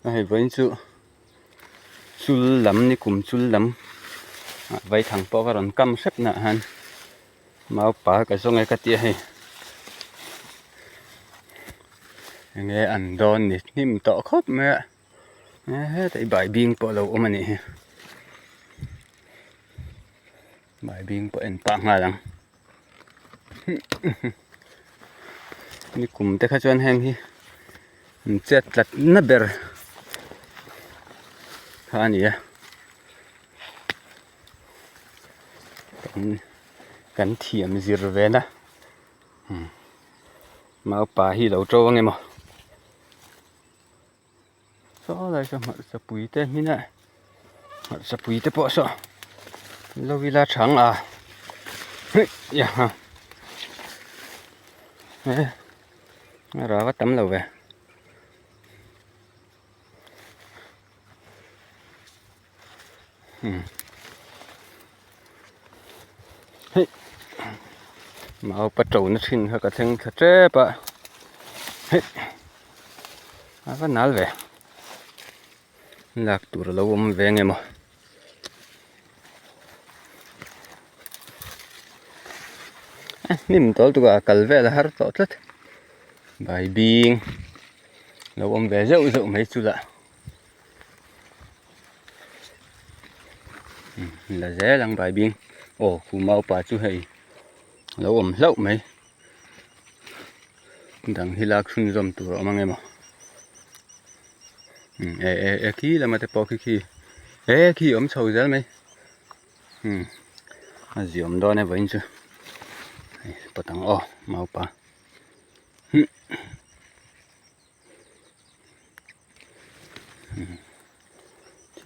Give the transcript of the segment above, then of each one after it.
hay với chul lắm ni cùng chul lắm vậy thằng po vào cam xếp nè han Maupa cái số ngày cái tia hay nghe ăn đòn nè nim tọ khóc mẹ hết tại bài biên po lâu mà nè bài biên po en pang hà lắm ni cùng te khá chuan hem hi chết lật nắp bờ ha nè cắn thiểm gì rồi về nè Maupa hi lâu trâu nghe mà số lại cho mặt sập bụi tên như này mặt sập bụi tên bỏ số lâu vì là trắng à dạ ha rồi bắt tắm lâu về mau bắt đầu nó xin hơi cả thân cả chế bạ bắt nál về lạc tủ lâu ôm về nghe mà nim tol tu cả cල් về là har tọt hết bài biên lâu ôm về dậu dậu mấy chú lạ là dễ lăng bài biên ồ phù Maupa chú hay lâu ôm lậu mấy đằng hi lạc xuân dầm tủ mang nghe mà khi là mà tập bỏ khi ấm sầu dễ mấy gì ấm đó này vậy chứ bắt tăng Maupa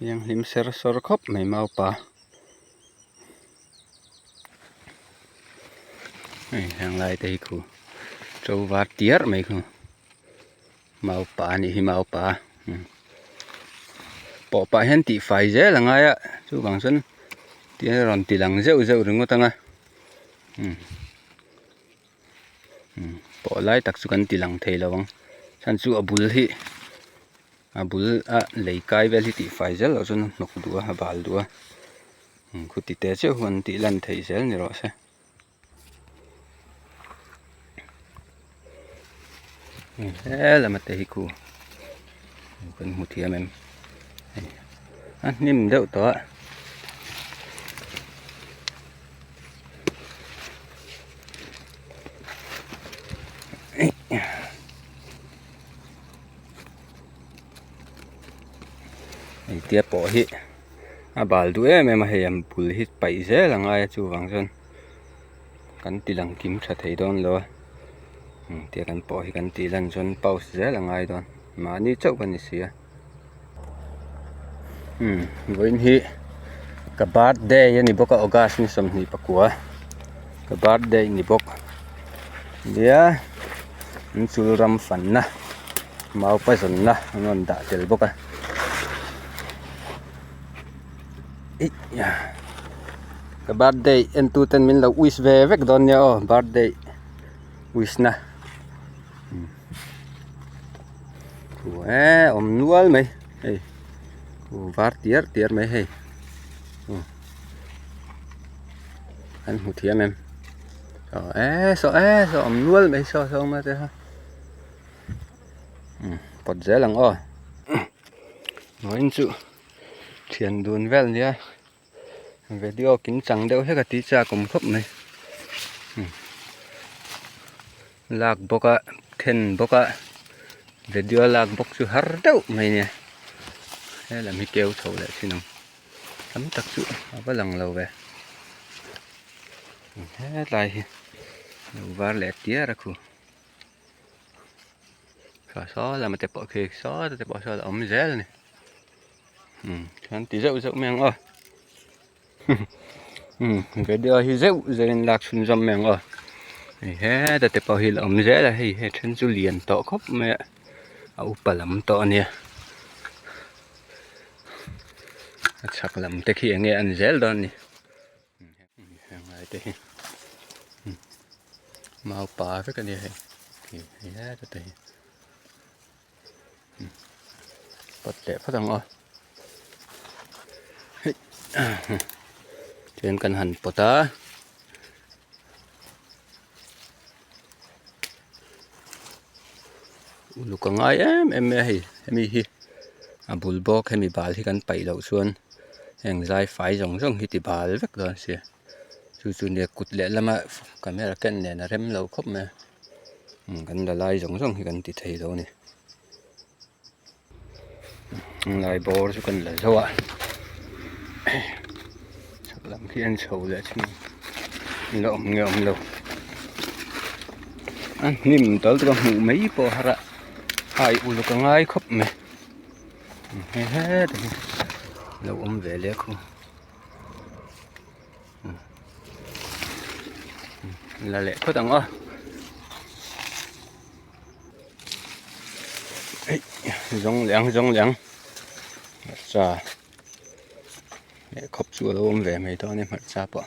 yang lim ser khawp mai Maupa hàng lại đây khu trâu vát tiết mấy khu Maupa này hi Maupa bỏ pa hen tị phải dễ là ngay ạ chú bằng sân tị ròn tị lằng rêu rêu đừng có tăng à bỏ lại tắc su cần tị lằng thầy là bằng san su abul hi abul lấy cái về thì tị phải dễ là sân nọc đua bal đua khu tị té chứ hoàn tị lần thầy dễ như rồi sẽ thế là mặt thầy khu cần một thiệp em nim đậu to tiếp bỏ hi bal du em mà hay bul hit bảy dễ là ngay chú vàng sơn cắn tì lằng kim sa thấy đón rồi tiếp cắn bỏ hi cắn tì lằng sơn bao dễ là ngay đón mà ní chậu vẫn xí với hi cái bát đây ni bốc August ni som ni pakua cái bát đây ni bốc dia chul ram fan na Maupa zon na ngon da tel bốc cái birthday en tu ten min la wish ve vek don ya birthday wish na nual mai hey var tier mai hey anh một thiam em so nual mai so mà thế ha bọt dễ lằng nói chữ thiền đồn vel nhá video kính trắng đeo hết cả tí cha cùng khớp này lạc bốc khen bốc video lạc bốc chú har đâu mày nè thế là mới kêu thầu lại xin không tắm thật sự có lần lâu về thế lại đầu va lẹt tía ra khu xó là mà tập bỏ khê xó tập bỏ xó là ống dễ này hắn tí dậu mèng video hi dậu dần lạc xuân dầm mèng thế tập bỏ hi là ống dễ là hi hết chân du liền tọ khóc mẹ upa lắm tọ nè chắc lắm thế khi nghe ăn dễ đó nè Maupa với cái này thì hết rồi bật lẹ phát thằng ơi trên cần hẳn bột á lúc còn ai em hay hi bul bok hay bal hi kan pai lo chuan heng zai fai rong hi ti bal vek lo se chu ne kut le lama camera ken ne na rem lo khop me kan la lai rong hi kan ti thei lo ni lai bor chu kan la zo a sak lam khian chho le chi lo nge lo an nim tol to mu mai po hara ai ulu ka ngai khop me he he lo về le khu là lẹ có tầng ơi giống lẻng sa lẹ khóc chua lo về mày to nên mặt sa bỏ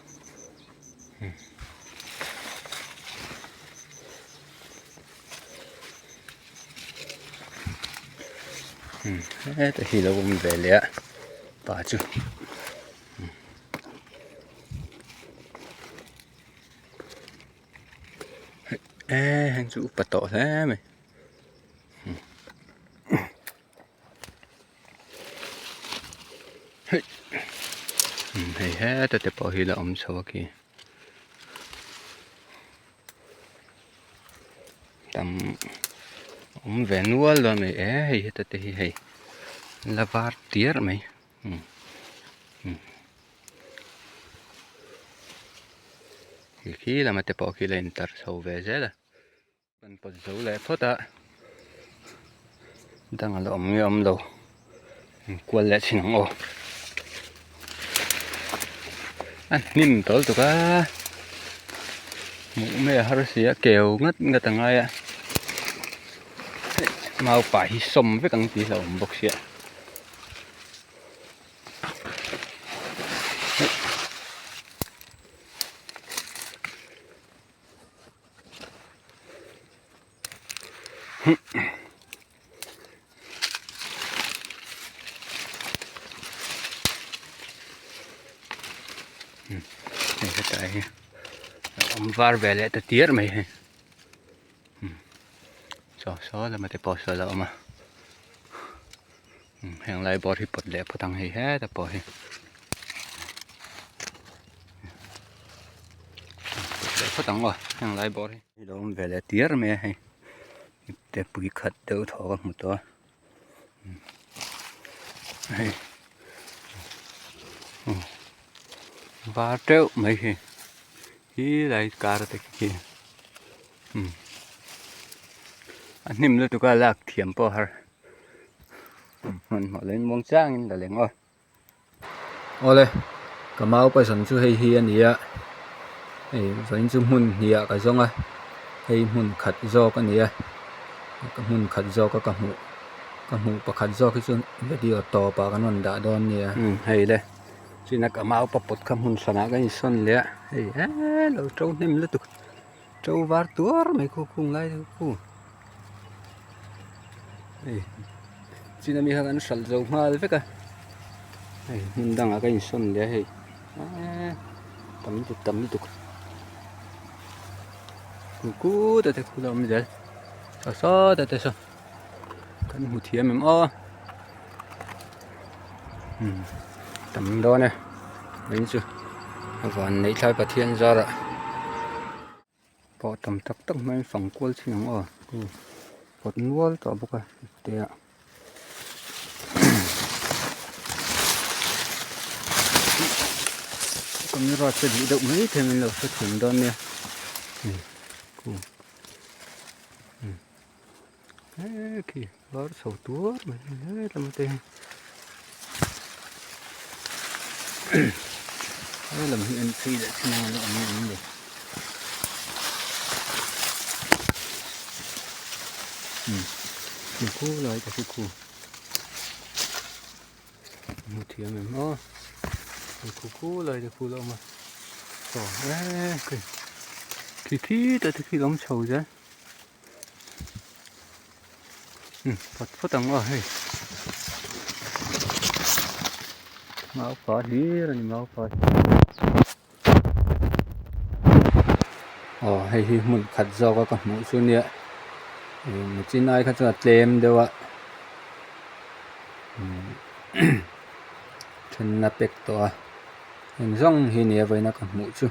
thế thì lo về lẹ bà chứ hàng chú bắt tổ thế mày hay hết tôi bỏ hi là ống sâu kì tầm ống về nuôi rồi mày hay tôi hay là vạt tiết mày khi là mà tôi bỏ khi lên tar sâu về thế là còn bỏ dấu lại phốt ạ đang là ống đâu quên lại xin ống nim tol tu ka me har sia kêu ngất ngai à Maupa hi som với căng tí lồng bọc sia cái ông var về lại tới tiết mày xó là mà tới bỏ sợ lỡ mà hàng lại bỏ thì bật lẹ bỏ thằng hay hết ta bỏ có thằng rồi hàng lại bỏ thì đó về lại tiết mày hay để bụi khát đỡ thọ một to và treo mấy khi lại cả rồi kia anh nim luôn tụi cái lạc thiểm po hả mình mở lên mong trang là liền rồi ôi cái Maupa sản xuất hay hiền gì á vậy chúng mình gì cái giống à hay mình khát do cái này cái mình khát do cái mũ bạc khát do cái chuyện video to ba cái non đã đòn nè hay đây chỉ là cái Maupa bột cái mình sản cái son lẹ hay lâu trâu nem luôn tụi trâu vár tua mấy cô cùng lại cô chỉ là mình hàng ăn sẵn dầu hoa đấy cả mình đang ở cái sân đấy tắm tục cú tại khu làm gì sao tại sao cái hũ thiêm em tắm đó này mấy chưa và lấy thay bát thiên ra rồi bỏ tầm tắc mấy phòng quân xin không bột nuôi tao bốc à tè còn như rồi sẽ bị động mấy thì mình sẽ chuyển đơn nè kì đó sầu túa mà làm thế làm hiện phi lại xin nó làm gì cú lại cái cú một thiệt mình cú lại cái cú đâu mà rồi cái khí tại cái lông sầu chứ phát tầng rồi Maupa đi rồi Maupa hay hi mun khat zo ka mu chu nia mu chin ai kha chu tlem dewa then na pek to in zong hi nia vaina ka mu chu